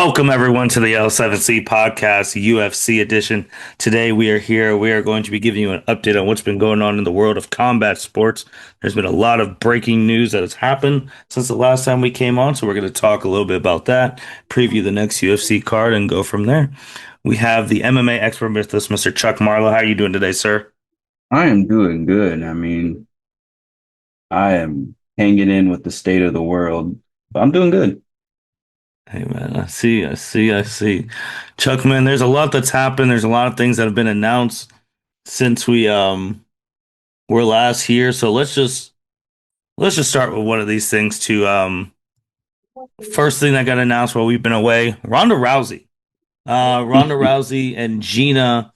Welcome everyone to the L7C podcast, UFC edition. Today we are here. We are going to be giving you an update on what's been going on in the world of combat sports. There's been a lot of breaking news that has happened since the last time we came on, so we're going to talk a little bit about that, preview the next UFC card, and go from there. We have the MMA expert with us, Mr. Chuck Marlowe. How are you doing today, sir? I am doing good. I am hanging in with the state of the world. But I'm doing good. Hey man, I see. Chuck, man, there's a lot that's happened. There's a lot of things that have been announced since we were last here. So let's just start with one of these things to first thing that got announced while we've been away. Ronda Rousey. Ronda Rousey and Gina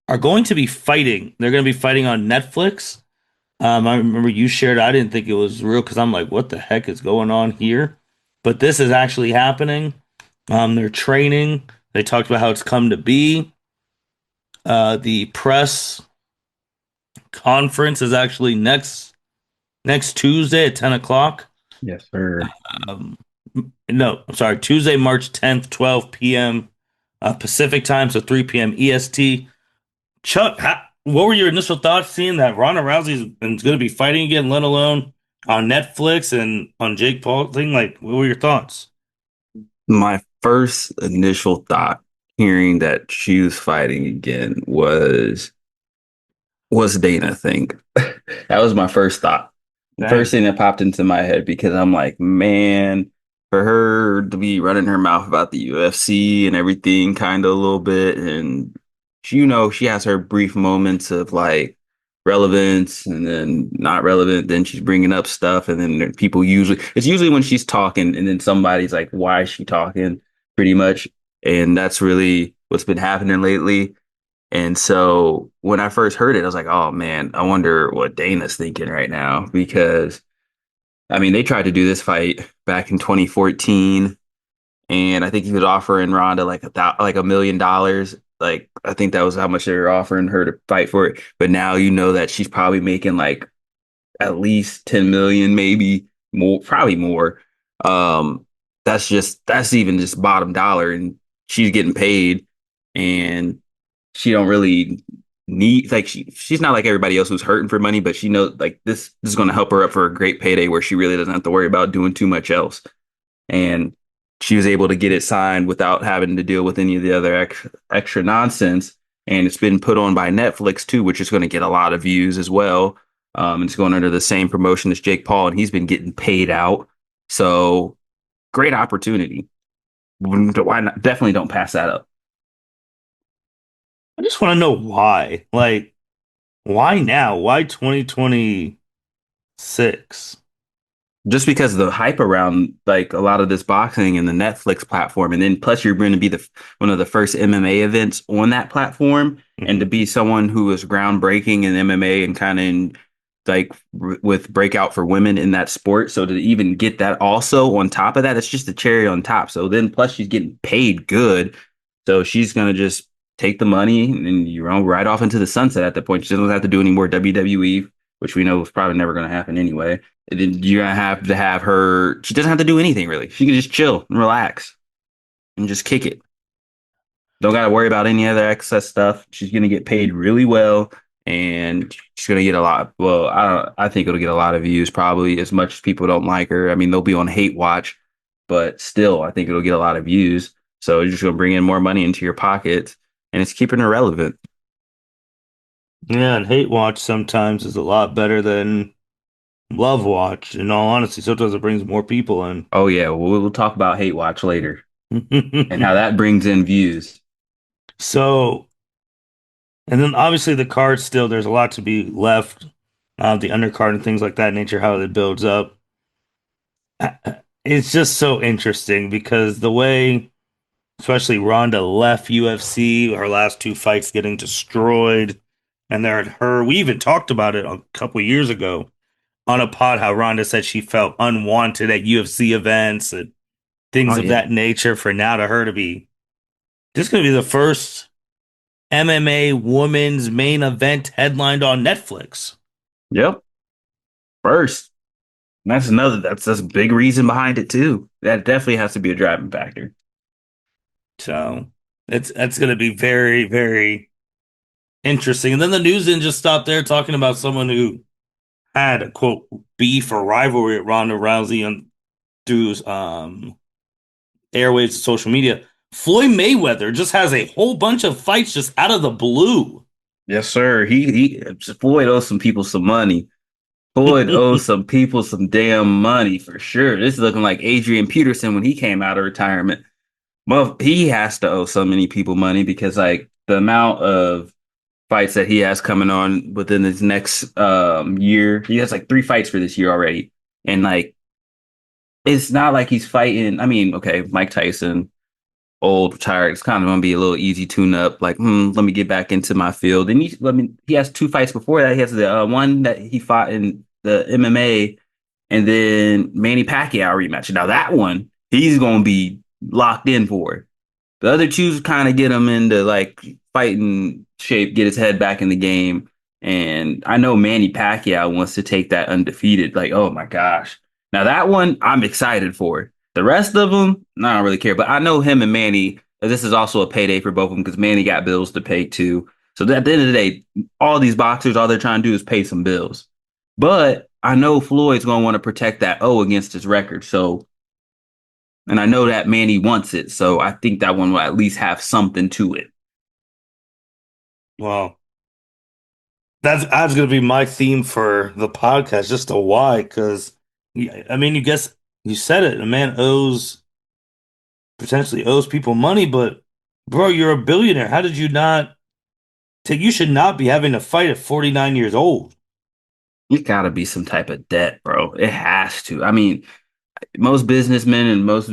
are going to be fighting. They're going to be fighting on Netflix. I remember you shared, I didn't think it was real because I'm like, what the heck is going on here? But this is actually happening. They're training. They talked about how it's come to be. The press conference is actually next Tuesday at 10 o'clock. Yes, sir. Um, no, I'm sorry, Tuesday, March 10th, 12 p.m. Pacific time, so 3 p.m. EST. Chuck, what were your initial thoughts seeing that Ronda Rousey's going to be fighting again, let alone on Netflix and on Jake Paul thing? Like, what were your thoughts? My first initial thought hearing that she was fighting again was Dana thing. That was my first thought. The first Dang. thing that popped into my head because I'm like, man, for her to be running her mouth about the UFC and everything kind of a little bit, and she has her brief moments of like relevance and then not relevant, then she's bringing up stuff, and then people usually it's usually when she's talking and then somebody's like, why is she talking? Pretty much. And that's really what's been happening lately. And so when I first heard it, I was like, oh man, I wonder what Dana's thinking right now. Because I mean, they tried to do this fight back in 2014, and I think he was offering Ronda like like $1 million. Like I think that was how much they were offering her to fight for it. But now you know that she's probably making like at least 10 million, maybe more, probably more. Um, that's even just bottom dollar, and she's getting paid, and she don't really need like she's not like everybody else who's hurting for money, but she knows like this is going to help her up for a great payday where she really doesn't have to worry about doing too much else. And she was able to get it signed without having to deal with any of the other extra nonsense. And it's been put on by Netflix too, which is going to get a lot of views as well. It's going under the same promotion as Jake Paul, and he's been getting paid out. So great opportunity. Why not? Definitely don't pass that up. I just want to know why. Like, why now? Why 2026? Just because of the hype around like a lot of this boxing and the Netflix platform, and then plus you're going to be the one of the first MMA events on that platform, and to Mhm. be someone who is groundbreaking in MMA and kind of in like with breakout for women in that sport, so to even get that also on top of that, it's just a cherry on top. So then plus she's getting paid good, so she's going to just take the money and you know right off into the sunset at that point. She doesn't have to do any more WWE, which we know is probably never going to happen anyway. And then you're gonna have to have her. She doesn't have to do anything really. She can just chill and relax and just kick it. Don't got to worry about any other excess stuff. She's gonna get paid really well, and she's gonna get a lot. Well, I don't. I think it'll get a lot of views probably. As much as people don't like her, I mean, they'll be on hate watch, but still, I think it'll get a lot of views. So you're just gonna bring in more money into your pocket, and it's keeping her relevant. Yeah, and Hate Watch sometimes is a lot better than Love Watch. In all honesty, sometimes it brings more people in. Oh yeah, we'll talk about hate watch later and how that brings in views. So, and then obviously the card still, there's a lot to be left. The undercard and things like that nature, how it builds up. It's just so interesting because the way, especially Ronda left UFC, her last two fights getting destroyed, and there at her, we even talked about it a couple years ago on a pod how Ronda said she felt unwanted at UFC events and Oh things of yeah. that nature for now to her to be just going to be the first MMA women's main event headlined on Netflix. Yep. First. That's a big reason behind it too. That definitely has to be a driving factor. So that's going to be very, very interesting. And then the news didn't just stop there talking about someone who had a quote beef or rivalry with Ronda Rousey on through airwaves and social media. Floyd Mayweather just has a whole bunch of fights just out of the blue. Yes, sir. He Floyd owes some people some money. Floyd owes some people some damn money for sure. This is looking like Adrian Peterson when he came out of retirement. Well, he has to owe so many people money because like the amount of fights that he has coming on within his next year, he has like 3 fights for this year already. And like it's not like he's fighting. I mean, okay, Mike Tyson, old, retired. It's kind of gonna be a little easy tune up. Like, let me get back into my field. And he has 2 fights before that. He has the one that he fought in the MMA, and then Manny Pacquiao rematch. Now that one, he's gonna be locked in for. The other two kind of get him into like fighting shape, get his head back in the game. And I know Manny Pacquiao wants to take that undefeated. Like, oh my gosh. Now that one I'm excited for. The rest of them, I don't really care. But I know him and Manny, this is also a payday for both of them because Manny got bills to pay too. So at the end of the day, all these boxers, all they're trying to do is pay some bills. But I know Floyd's going to want to protect that O against his record. So and I know that Manny wants it, so I think that one will at least have something to it. Well, that's going to be my theme for the podcast, just a why, because I mean, you guess you said it. A man owes potentially owes people money, but bro, you're a billionaire. How did you not take? You should not be having to fight at 49 years old. It gotta be some type of debt, bro. It has to. I mean, most businessmen and most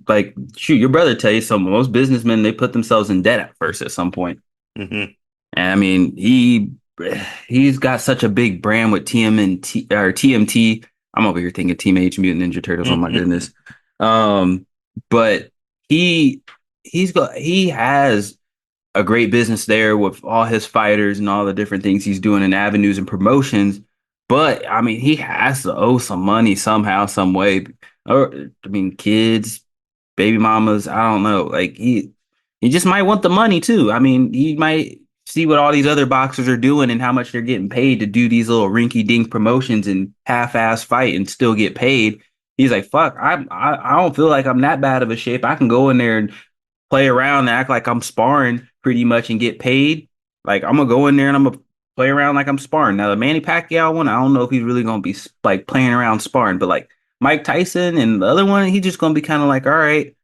like shoot, your brother tell you something. Most businessmen they put themselves in debt at first at some point. Hmm. And I mean, he's got such a big brand with TMNT or TMT. I'm over here thinking Teenage Mutant Ninja Turtles. Oh my goodness. Um, but he he has a great business there with all his fighters and all the different things he's doing in avenues and promotions. But I mean, he has to owe some money somehow, some way. Or I mean, kids, baby mamas. I don't know. Like he just might want the money too. I mean, he might see what all these other boxers are doing and how much they're getting paid to do these little rinky-dink promotions and half-ass fight and still get paid. He's like, fuck, I don't feel like I'm that bad of a shape. I can go in there and play around and act like I'm sparring pretty much and get paid. Like I'm gonna go in there and I'm gonna play around like I'm sparring. Now the Manny Pacquiao one, I don't know if he's really gonna be like playing around sparring, but like Mike Tyson and the other one, he's just gonna be kind of like, all right,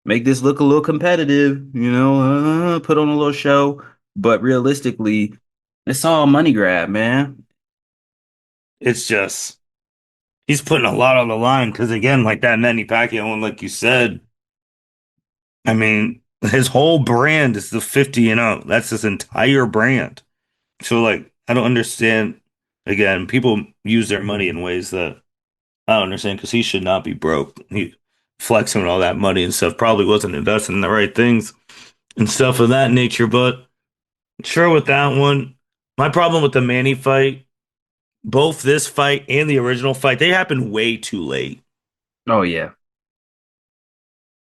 make this look a little competitive, put on a little show. But realistically, it's all a money grab, man. It's just he's putting a lot on the line because again, like that Manny Pacquiao one, like you said, I mean, his whole brand is the 50 and 0. That's his entire brand. So like, I don't understand. Again, people use their money in ways that I don't understand because he should not be broke. He flexing all that money and stuff probably wasn't investing in the right things and stuff of that nature. But sure, with that one, my problem with the Manny fight, both this fight and the original fight, they happened way too late Oh yeah,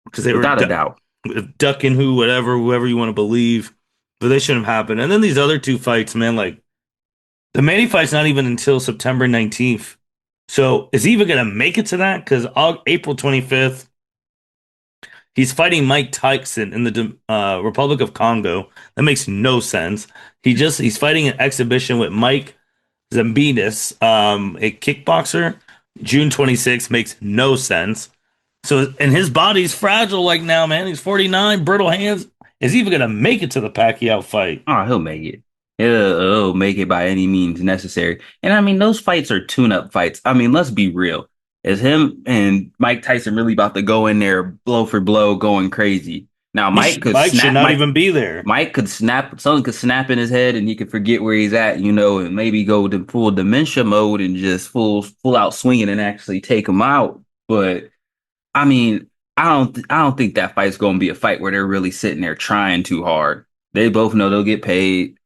because they were without a doubt. ducking whoever you want to believe, but they shouldn't have happened. And then these other two fights, man, like the Manny fight's not even until September 19th. So is he even gonna make it to that? Because April 25th, he's fighting Mike Tyson in the Republic of Congo. That makes no sense. He's fighting an exhibition with Mike Zambinas, a kickboxer. June 26th makes no sense. So and his body's fragile like now, man. He's 49, brittle hands. Is he even gonna make it to the Pacquiao fight? Oh, he'll make it. He'll make it by any means necessary. And I mean, those fights are tune-up fights. I mean, let's be real. Is him and Mike Tyson really about to go in there blow for blow, going crazy? Now, Mike should not even be there. Mike could snap, something could snap in his head, and he could forget where he's at, and maybe go to full dementia mode and just full out swinging and actually take him out. But I mean, I don't think that fight's going to be a fight where they're really sitting there trying too hard. They both know they'll get paid.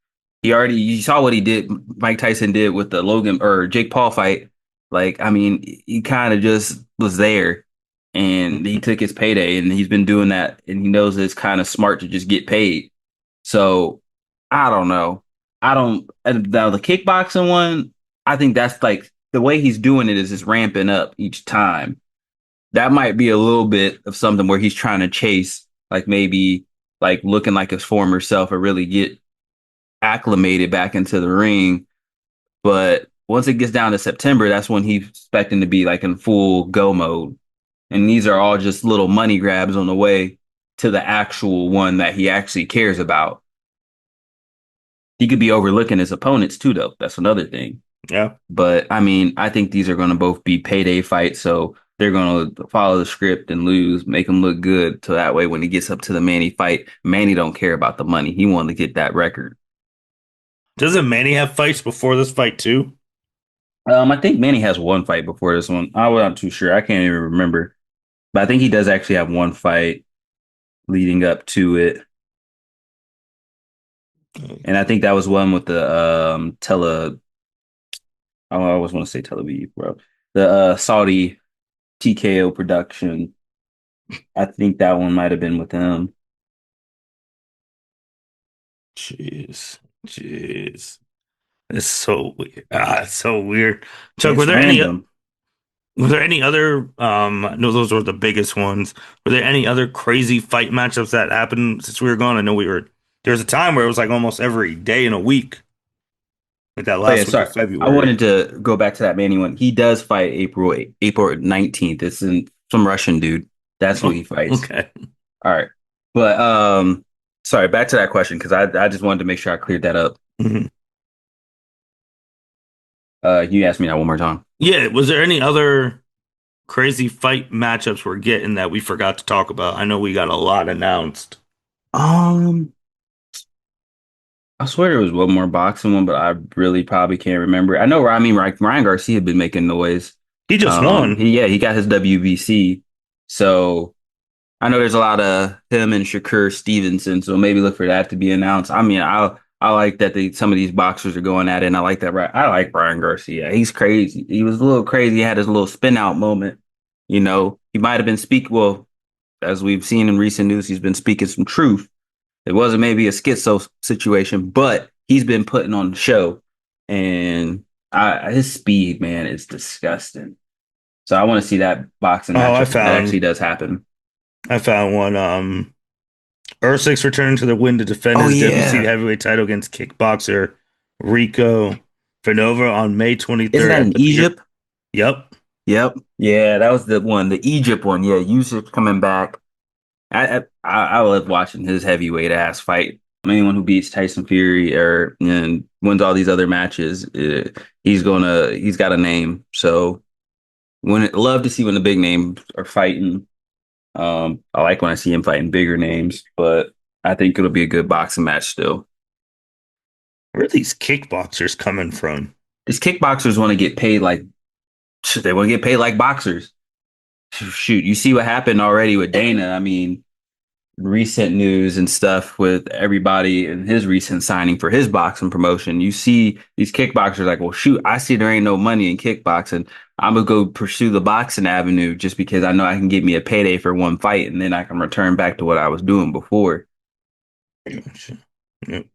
You saw what he did, Mike Tyson did with the Logan or Jake Paul fight. Like, I mean, he kind of just was there. and he took his payday, and he's been doing that, and he knows it's kind of smart to just get paid. So I don't know. I don't and now the kickboxing one. I think that's like the way he's doing it is just ramping up each time. That might be a little bit of something where he's trying to chase, like maybe like looking like his former self or really get acclimated back into the ring. But once it gets down to September, that's when he's expecting to be like in full go mode. And these are all just little money grabs on the way to the actual one that he actually cares about. He could be overlooking his opponents too, though. That's another thing. Yeah. But I mean, I think these are going to both be payday fights, so they're going to follow the script and lose, make him look good, so that way when he gets up to the Manny fight, Manny don't care about the money. He wanted to get that record. Doesn't Manny have fights before this fight too? I think Manny has one fight before this one. I was not too sure. I can't even remember, but I think he does actually have one fight leading up to it, and I think that was one with the tele. Oh, I always want to say Tel Aviv, bro. The Saudi TKO production. I think that one might have been with him. Jeez. Jeez. It's so weird. It's so weird. Chuck, It's random. were there any other no, those were the biggest ones. Were there any other crazy fight matchups that happened since we were gone? I know there was a time where it was like almost every day in a week, like that Oh yeah, last week of sorry. I February. wanted to go back to that Manny one. He does fight April 19th. It's in some Russian dude. That's who Oh, he fights. okay. All right. But sorry, back to that question because I just wanted to make sure I cleared that up. Mhm. You asked me that one more time. Yeah, was there any other crazy fight matchups we're getting that we forgot to talk about? I know we got a lot announced. Um, I swear there was one more boxing one, but I really probably can't remember. I know. I mean, Ryan Garcia had been making noise. He just won. He got his WBC, so I know there's a lot of him and Shakur Stevenson. So maybe look for that to be announced. I mean, I like that some of these boxers are going at it, and I like that. I like Ryan Garcia. He's crazy. He was a little crazy. He had his little spin out moment. You know, he might have been speak. Well, as we've seen in recent news, he's been speaking some truth. It wasn't maybe a schizo situation, but he's been putting on the show, and his speed, man, is disgusting. So I want to see that boxing Oh, matchup if that actually does happen. I found one. Usyk returning to the win to defend Oh his WC yeah, heavyweight title against kickboxer Rico Fanova on May isn't 23rd that at in the beer. Egypt? Yep. Yep. Yeah, that was the one, the Egypt one. Yeah, Yusuf coming back. I love watching his heavyweight ass fight. Anyone who beats Tyson Fury or and wins all these other matches, he's got a name. So love to see when the big names are fighting. I like when I see him fighting bigger names, but I think it'll be a good boxing match still. Where are these kickboxers coming from? These kickboxers want to get paid like they want to get paid like boxers. Shoot, you see what happened already with Dana. I mean, recent news and stuff with everybody and his recent signing for his boxing promotion. You see these kickboxers like, well, shoot, I see there ain't no money in kickboxing. I'm gonna go pursue the boxing avenue just because I know I can get me a payday for one fight and then I can return back to what I was doing before. Yep.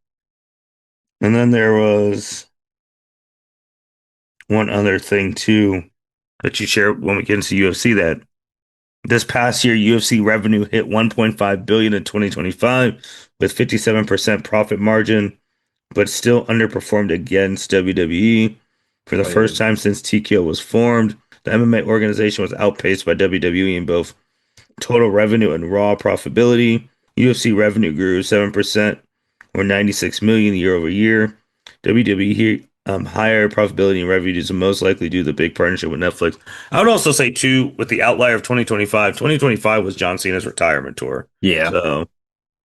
And then there was one other thing too that you shared when we get into UFC that this past year UFC revenue hit 1.5 billion in 2025 with 57% profit margin, but still underperformed against WWE. For the Oh yeah. first time since TKO was formed, the MMA organization was outpaced by WWE in both total revenue and raw profitability. UFC revenue grew 7% or 96 million year over year. WWE higher profitability and revenues are most likely due to the big partnership with Netflix. I would also say too, with the outlier of 2025, 2025 was John Cena's retirement tour. Yeah. So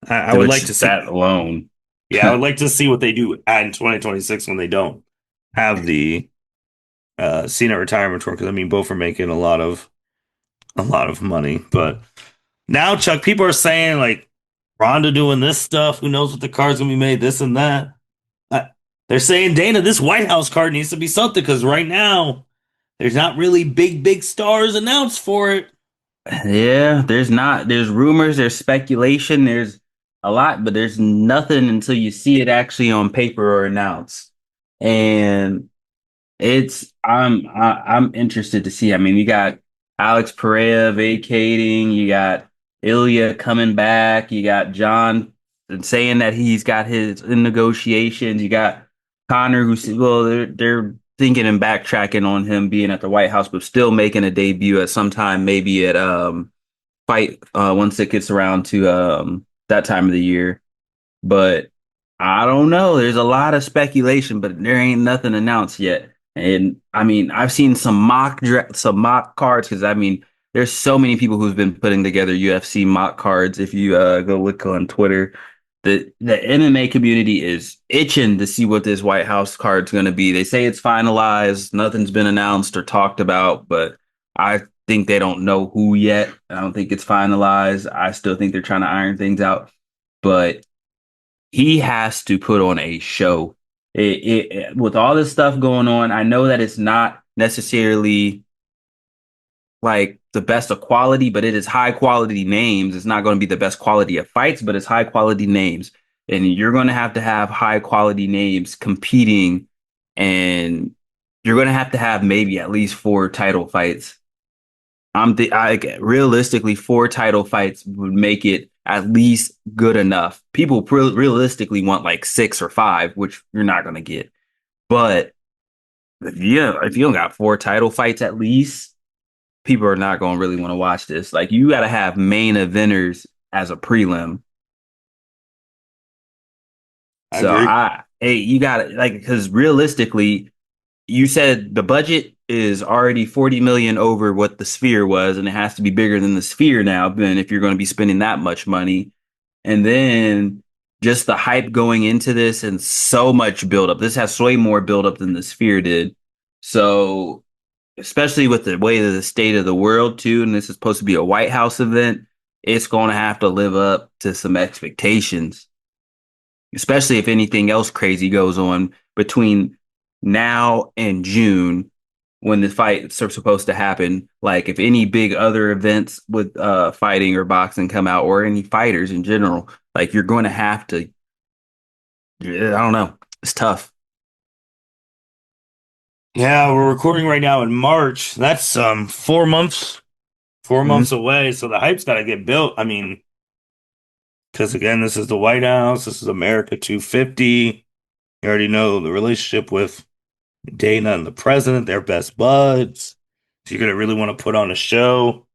I would like Which to see, that alone. yeah, I would like to see what they do in 2026 when they don't have the Cena retirement tour because I mean both are making a lot of money, but now Chuck, people are saying like Ronda doing this stuff. Who knows what the card's gonna be made? This and that. Uh, they're saying Dana, this White House card needs to be something because right now there's not really big stars announced for it. Yeah, there's rumors, there's speculation, there's a lot, but there's nothing until you see it actually on paper or announced. And I'm interested to see. I mean, you got Alex Pereira vacating, you got Ilya coming back, you got John saying that he's got his in negotiations, you got Connor who's well, they're thinking and backtracking on him being at the White House, but still making a debut at some time, maybe at fight once it gets around to that time of the year. But I don't know. There's a lot of speculation, but there ain't nothing announced yet. And I mean, I've seen some mock cards because I mean, there's so many people who've been putting together UFC mock cards. If you go look on Twitter, the MMA community is itching to see what this White House card's going to be. They say it's finalized, nothing's been announced or talked about, but I think they don't know who yet. I don't think it's finalized. I still think they're trying to iron things out, but he has to put on a show. With all this stuff going on, I know that it's not necessarily like the best of quality, but it is high quality names. It's not going to be the best quality of fights, but it's high quality names. And you're going to have high quality names competing, and you're going to have maybe at least four title fights. Realistically, four title fights would make it at least good enough. People realistically want like six or five, which you're not going to get. But if you don't got four title fights at least, people are not going to really want to watch this. Like you got to have main eventers as a prelim. I So agree. hey, you got to like because realistically, you said the budget is already 40 million over what the Sphere was, and it has to be bigger than the Sphere now. Then if you're going to be spending that much money, and then just the hype going into this and so much buildup. This has way more buildup than the Sphere did. So especially with the way of the state of the world too, and this is supposed to be a White House event, it's going to have to live up to some expectations, especially if anything else crazy goes on between now and June when the fights are supposed to happen. Like if any big other events with fighting or boxing come out or any fighters in general, like you're going to have to, I don't know. It's tough. Yeah, we're recording right now in March. That's 4 months, four Mhm. months away. So the hype's got to get built. I mean, because again, this is the White House. This is America 250. You already know the relationship with Dana and the president. They're best buds. So you're gonna really want to put on a show.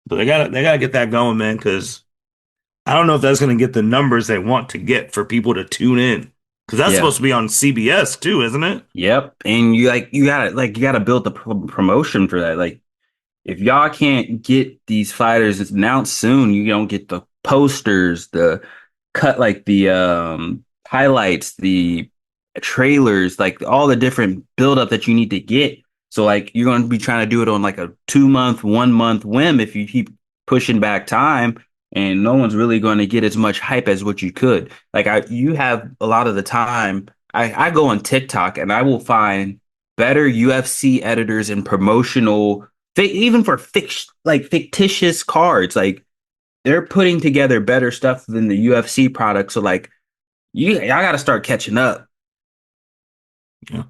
So they gotta get that going, man. Because I don't know if that's gonna get the numbers they want to get for people to tune in. Because that's Yeah. supposed to be on CBS too, isn't it? Yep. And you gotta build the promotion for that. Like if y'all can't get these fighters announced soon, you don't get the posters, the cut like the highlights, the trailers, like all the different buildup that you need to get. So like you're going to be trying to do it on like a 2 month, 1 month whim if you keep pushing back time, and no one's really going to get as much hype as what you could. You have a lot of the time. I go on TikTok and I will find better UFC editors and promotional even for fictitious cards, like they're putting together better stuff than the UFC product. So like y'all got to start catching up. Yeah,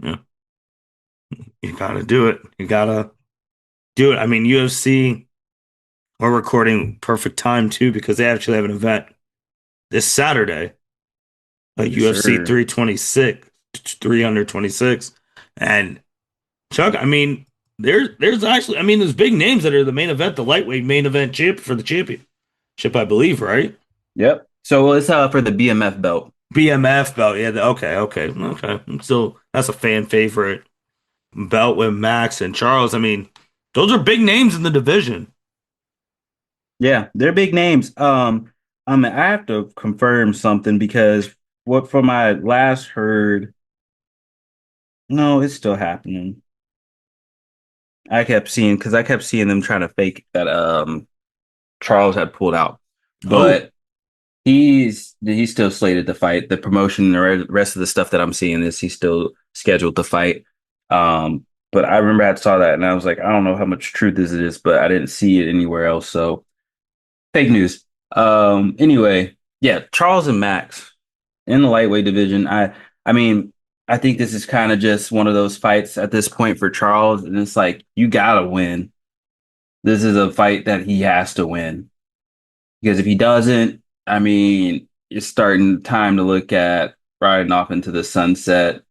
yeah. You gotta do it. You gotta do it. I mean, UFC. We're recording perfect time too because they actually have an event this Saturday, like Yes, UFC sir. 326, 326. And Chuck, I mean, there's actually, I mean, there's big names that are the main event, the lightweight main event champ for the championship, I believe, right? Yep. So it's for the BMF belt. BMF belt. Yeah, okay, okay, okay. So that's a fan favorite belt with Max and Charles. I mean, those are big names in the division. Yeah, they're big names. I have to confirm something because what from my last heard, no, it's still happening. I kept seeing them trying to fake that Charles had pulled out. Oh, But he's still slated to fight. The promotion, the rest of the stuff that I'm seeing is he's still scheduled to fight. But I remember I saw that and I was like, I don't know how much truth this is, but I didn't see it anywhere else. So fake news. Anyway, yeah, Charles and Max in the lightweight division. I mean, I think this is kind of just one of those fights at this point for Charles, and it's like you gotta win. This is a fight that he has to win because if he doesn't, I mean, it's starting time to look at riding off into the sunset.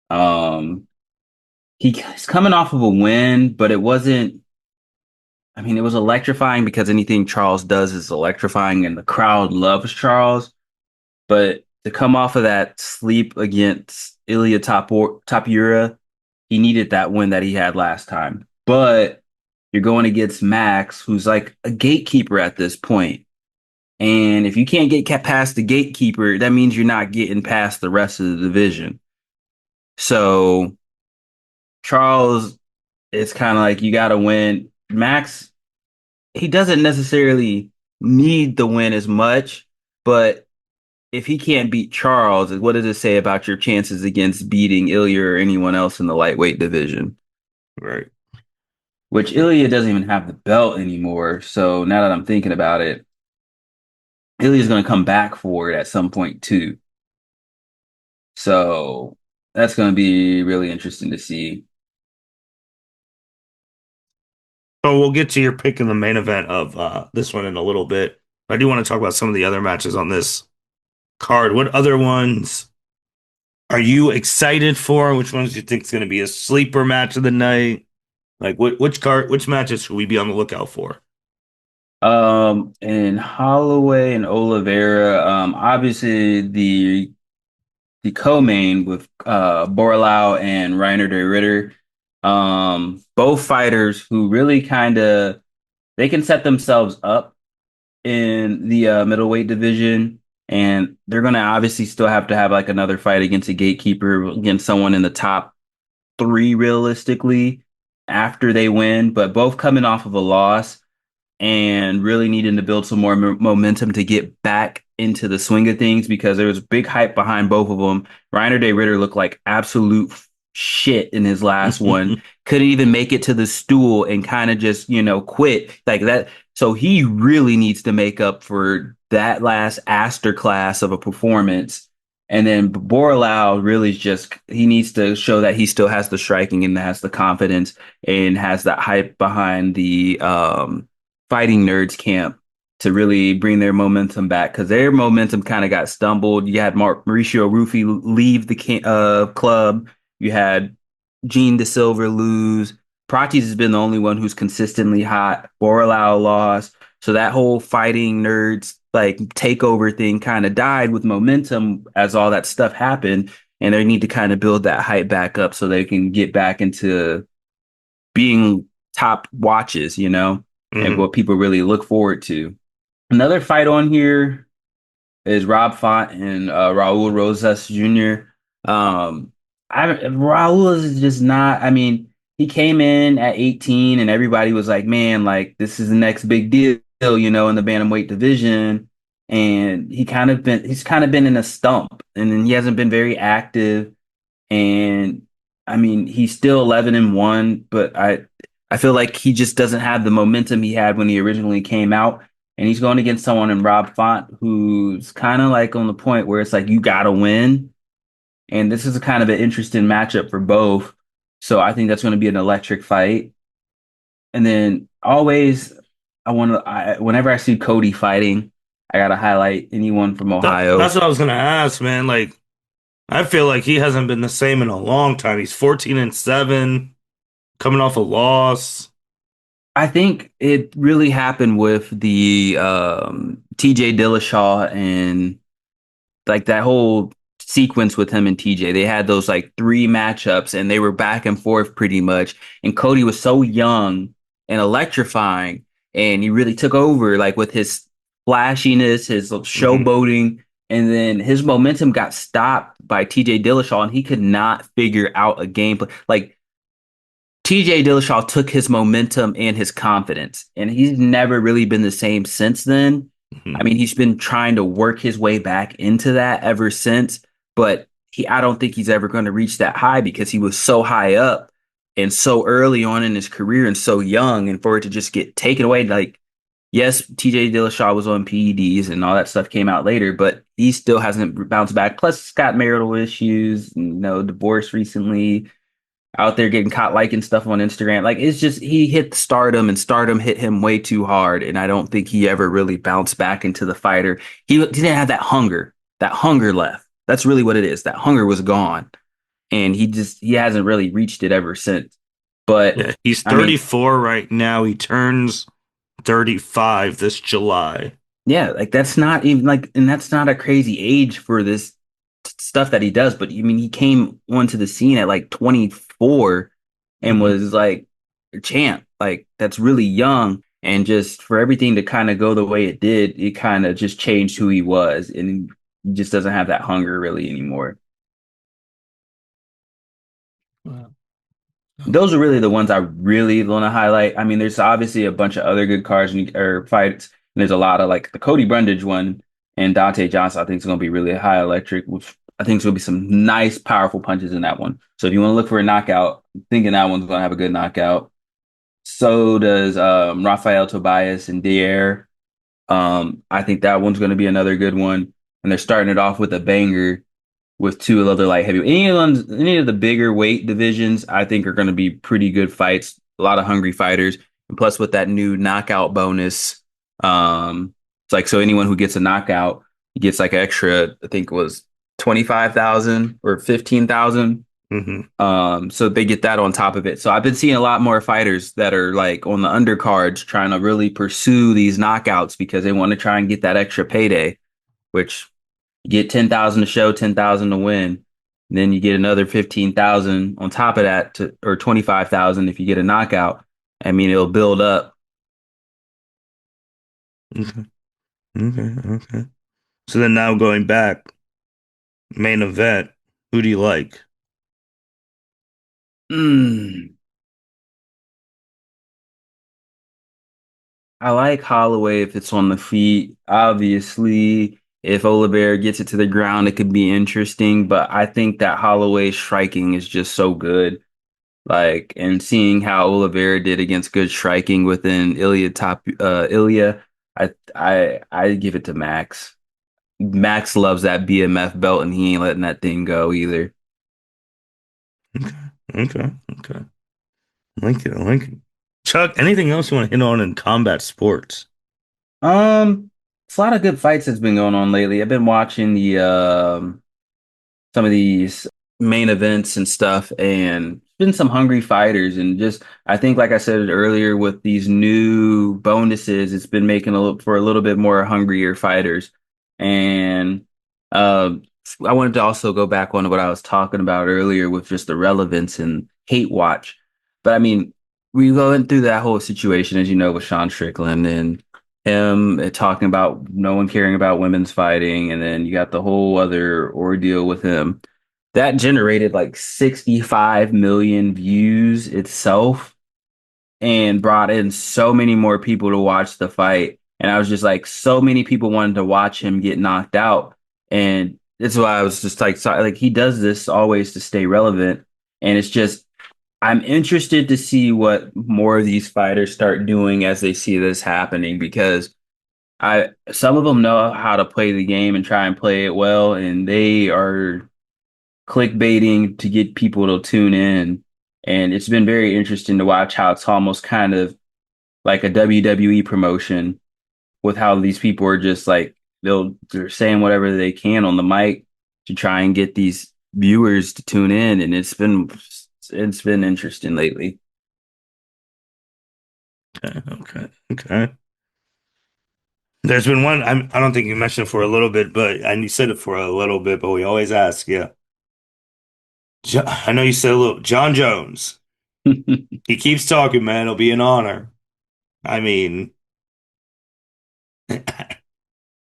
Um, he's coming off of a win, but it wasn't. I mean, it was electrifying because anything Charles does is electrifying, and the crowd loves Charles. But to come off of that sleep against Tapura, he needed that win that he had last time. But you're going against Max, who's like a gatekeeper at this point. And if you can't get past the gatekeeper, that means you're not getting past the rest of the division. So Charles, it's kind of like you got to win. Max, he doesn't necessarily need the win as much, but if he can't beat Charles, what does it say about your chances against beating Ilya or anyone else in the lightweight division? Right. Which Ilya doesn't even have the belt anymore. So now that I'm thinking about it, Ilya's going to come back for it at some point too. So that's going to be really interesting to see. So we'll get to your pick in the main event of this one in a little bit. I do want to talk about some of the other matches on this card. What other ones are you excited for? Which ones do you think is going to be a sleeper match of the night? Like which matches should we be on the lookout for? And Holloway and Oliveira, obviously the co-main with Borlau and Reiner de Ritter. Both fighters who really kind of they can set themselves up in the middleweight division, and they're gonna obviously still have to have like another fight against a gatekeeper, against someone in the top three realistically after they win, but both coming off of a loss and really needing to build some more momentum to get back into the swing of things because there was big hype behind both of them. Reiner de Ritter looked like absolute shit in his last one. Couldn't even make it to the stool and kind of just, quit like that. So he really needs to make up for that last Aster class of a performance. And then Borlau really is just he needs to show that he still has the striking and has the confidence and has that hype behind the fighting nerds camp to really bring their momentum back because their momentum kind of got stumbled. You had Mauricio Rufy leave the club. You had Gene De Silva lose. Pratis has been the only one who's consistently hot. Borlau lost. So that whole fighting nerds like takeover thing kind of died with momentum as all that stuff happened. And they need to kind of build that hype back up so they can get back into being top watches, and Hmm. what people really look forward to. Another fight on here is Rob Font and Raul Rosas Jr. Raul is just not. I mean, he came in at 18, and everybody was like, "Man, like this is the next big deal, in the bantamweight division." And he's kind of been in a stump, and then he hasn't been very active. And I mean, he's still 11-1, but I feel like he just doesn't have the momentum he had when he originally came out. And he's going against someone in Rob Font who's kind of like on the point where it's like you gotta win. And this is a kind of an interesting matchup for both. So I think that's going to be an electric fight. And then always whenever I see Cody fighting, I gotta highlight anyone from That's Ohio. what I was gonna ask, man. Like, I feel like he hasn't been the same in a long time. He's 14-7, coming off a loss. I think it really happened with the TJ Dillashaw and like that whole sequence with him and TJ. They had those like three matchups and they were back and forth pretty much. And Cody was so young and electrifying and he really took over like with his flashiness, his Hmm. showboating. And then his momentum got stopped by TJ Dillashaw and he could not figure out a game plan. Like TJ Dillashaw took his momentum and his confidence, and he's never really been the same since then. I Hmm. mean, he's been trying to work his way back into that ever since, but I don't think he's ever going to reach that high because he was so high up. and so early on in his career and so young, and for it to just get taken away. Like, yes, TJ Dillashaw was on PEDs and all that stuff came out later, but he still hasn't bounced back. Plus, he's got marital issues, divorce recently, out there getting caught liking stuff on Instagram. Like, it's just he hit stardom, and stardom hit him way too hard, and I don't think he ever really bounced back into the fighter. He didn't have that hunger. That hunger left. That's really what it is. That hunger was gone, and he hasn't really reached it ever since. But Yeah, he's I mean, 34 right now. He turns 35 this July. yeah, like that's not even like, and that's not a crazy age for this stuff that he does. But I mean, he came onto the scene at like 24 and Hmm. was like a champ. Like, that's really young. And just for everything to kind of go the way it did, it kind of just changed who he was. And he just doesn't have that hunger really anymore. Wow. Those are really the ones I really want to highlight. I mean, there's obviously a bunch of other good cards or fights. And there's a lot of like the Cody Brundage one and Dante Johnson. I think is going to be really high electric, which I think is going to be some nice, powerful punches in that one. So if you want to look for a knockout, I'm thinking that one's going to have a good knockout. So does Rafael Tobias and Dier. I think that one's going to be another good one. And they're starting it off with a banger with two other light heavy. Any of the bigger weight divisions, I think are going to be pretty good fights. A lot of hungry fighters, and plus with that new knockout bonus, it's like so anyone who gets a knockout gets like extra. I think it was 25,000 or 15,000. Hmm. So they get that on top of it. So I've been seeing a lot more fighters that are like on the undercards trying to really pursue these knockouts because they want to try and get that extra payday, which you get 10,000 to show, 10,000 to win. And then you get another 15,000 on top of that or 25,000 if you get a knockout. I mean, it'll build up. Okay. Okay. Okay. So then now going back, main event, who do you like? Mm, I like Holloway if it's on the feet. Obviously, if Oliveira gets it to the ground, it could be interesting. But I think that Holloway's striking is just so good. Like, and seeing how Oliveira did against good striking within Ilya, I give it to Max. Max loves that BMF belt, and he ain't letting that thing go either. Okay. Okay. Okay. I like it. I like it. Chuck, anything else you want to hit on in combat sports? It's a lot of good fights that's been going on lately. I've been watching the some of these main events and stuff, and been some hungry fighters, and just I think, like I said earlier, with these new bonuses, it's been making for a little bit more hungrier fighters. And um, I wanted to also go back on what I was talking about earlier with just the relevance and hate watch. But I mean, we went through that whole situation, as you know, with Sean Strickland and him talking about no one caring about women's fighting, and then you got the whole other ordeal with him. That generated like 65 million views itself and brought in so many more people to watch the fight. And I was just like, so many people wanted to watch him get knocked out. And that's why I was just like, like he does this always to stay relevant. And it's just, I'm interested to see what more of these fighters start doing as they see this happening because some of them know how to play the game and try and play it well, and they are clickbaiting to get people to tune in. And it's been very interesting to watch how it's almost kind of like a WWE promotion with how these people are just like they're saying whatever they can on the mic to try and get these viewers to tune in. And it's been interesting lately. Okay. Okay. Okay. There's been one, I don't think you mentioned it for a little bit, but, and you said it for a little bit, but we always ask, yeah. I know you said a little, John Jones. He keeps talking, man. It'll be an honor. I mean,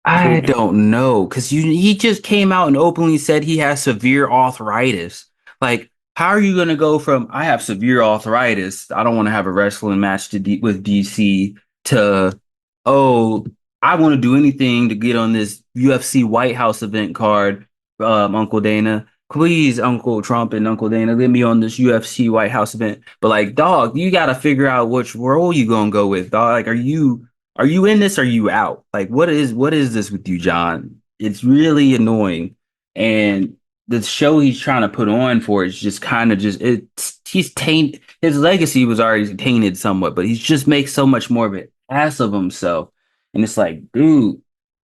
I don't know because he just came out and openly said he has severe arthritis. Like, how are you going to go from I have severe arthritis, I don't want to have a wrestling match with DC to oh, I want to do anything to get on this UFC White House event card, Uncle Dana. please, Uncle Trump and Uncle Dana, let me on this UFC White House event. But like, dog, you gotta figure out which role you gonna go with, dog. Like, are you in this? Or are you out? Like, what is this with you, John? It's really annoying. And the show he's trying to put on for is just kind of just it's he's tainted. His legacy was already tainted somewhat, but he's just makes so much more of an ass of himself. And it's like, dude,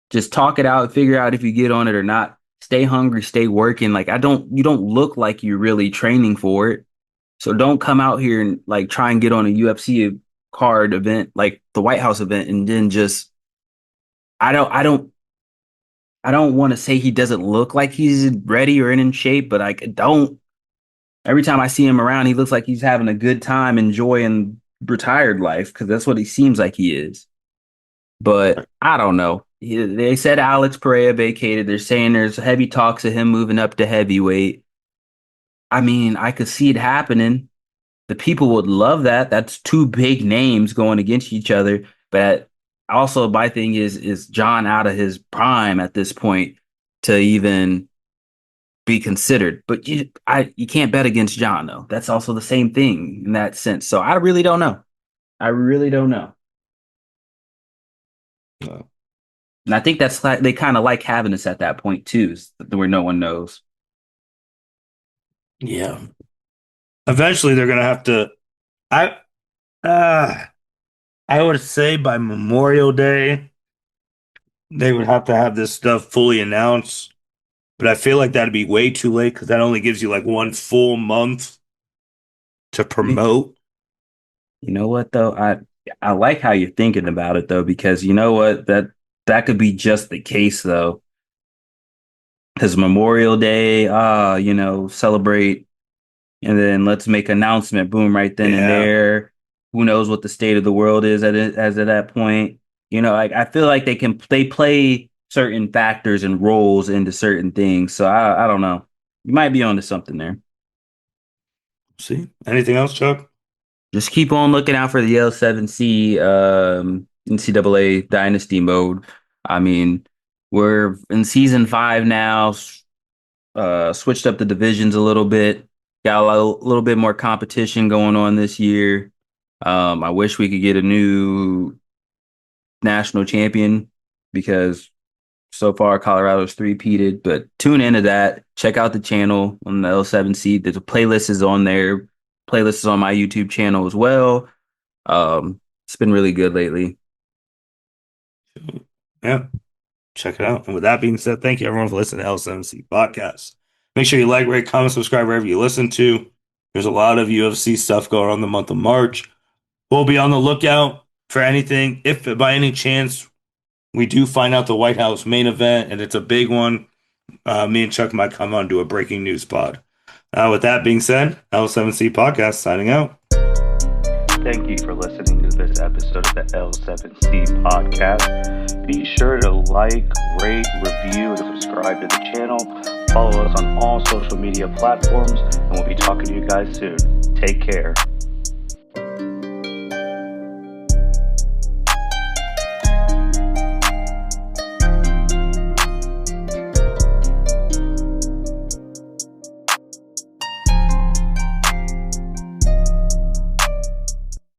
just talk it out, figure out if you get on it or not. Stay hungry, stay working. Like you don't look like you're really training for it. So don't come out here and like try and get on a UFC card event, like the White House event, and then just I don't I don't I don't want to say he doesn't look like he's ready or in shape, but I don't. Every time I see him around, he looks like he's having a good time, enjoying retired life because that's what he seems like he is. But I don't know. They said Alex Pereira vacated. They're saying there's heavy talks of him moving up to heavyweight. I mean, I could see it happening. The people would love that. That's two big names going against each other. But also, my thing is John out of his prime at this point to even be considered. But you can't bet against John though. That's also the same thing in that sense. So I really don't know. I really don't know. No. And I think that's like they kind of like having us at that point too, where no one knows. Yeah. Eventually, they're gonna have to. I uh, I would say by Memorial Day, they would have to have this stuff fully announced. But I feel like that'd be way too late because that only gives you like one full month to promote. You know what though? I like how you're thinking about it though, because you know what? That could be just the case though. Because Memorial Day, celebrate and then let's make announcement, boom, right then and Yeah. there. Who knows what the state of the world is as of that point? Like I feel like they play certain factors and roles into certain things. So I don't know. You might be onto something there. See? Anything else, Chuck? Just keep on looking out for the L7C NCAA Dynasty mode. I mean, we're in season 5 now. Switched up the divisions a little bit. Got a little bit more competition going on this year. I wish we could get a new national champion because so far Colorado's three-peated. But tune into that. Check out the channel on the L7C. There's a playlist is on there. Playlist is on my YouTube channel as well. It's been really good lately. Yeah. Check it out. And with that being said, thank you everyone for listening to L7C Podcast. Make sure you like, rate, comment, subscribe wherever you listen to. There's a lot of UFC stuff going on in the month of March. We'll be on the lookout for anything. If by any chance we do find out the White House main event and it's a big one, me and Chuck might come on to a breaking news pod. With that being said, L7C Podcast signing out. Thank you for listening to this episode of the L7C podcast. Be sure to like, rate, review, and subscribe to the channel. Follow us on all social media platforms, and we'll be talking to you guys soon. Take care.